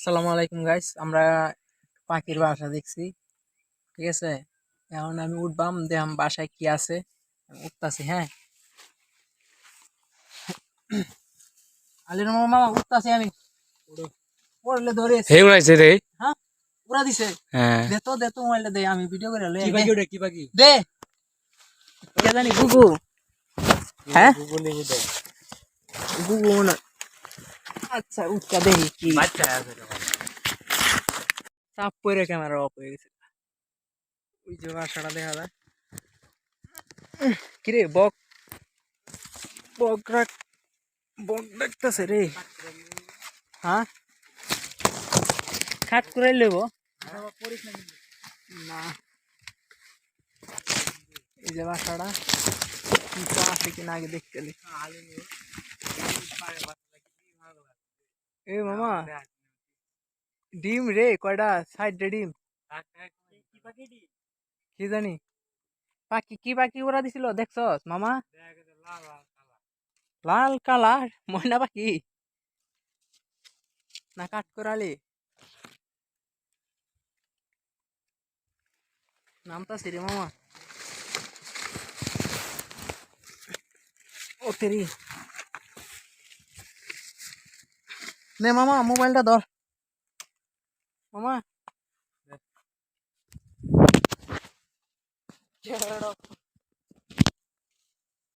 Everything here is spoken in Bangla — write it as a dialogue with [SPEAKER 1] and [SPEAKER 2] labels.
[SPEAKER 1] আসসালামু আলাইকুম গাইস, আমরা পাখির বাসা দেখছি। ঠিক আছে, এখন আমি উঠবাম দেখাম বাসায় কি আছে। উঠতাছি, হ্যাঁ। আলির মামা উঠতাছি আমি। পড়লে ধরে
[SPEAKER 2] হে উড়াইছে রে।
[SPEAKER 1] হ্যাঁ, উড়া দিছে।
[SPEAKER 2] হ্যাঁ,
[SPEAKER 1] দে তো মোবাইলটা দে, আমি ভিডিও করে লই।
[SPEAKER 2] কি পাখি ওটা, কি পাখি?
[SPEAKER 1] দে, কে জানি গুগু। হ্যাঁ, গুগু না। আচ্ছা, উঠটা দেখি কি
[SPEAKER 2] বাচ্চা আছে রে।
[SPEAKER 1] চাপ পরে ক্যামেরা অফ হয়ে গেছে। ওই যে বাসাটা দেখা যায়। কিরে বক, বক রাখ, বক দেখতেছে রে। হ্যাঁ, খাট করে লেব না। এই যে বাসাটা কিছু আছে কিনা আগে দেখতে লি। এ মামা, ডিম রে কয়টা সাইড ডিম। কি জানি পাখি, কি পাখি ওরা দিছিল দেখছস মামা? লাল কালার ময়না পাখি না কাঠ করালি? নামটা সিরে মামা। ও তেরি, নে মামা মোবাইলটা ধর মামা।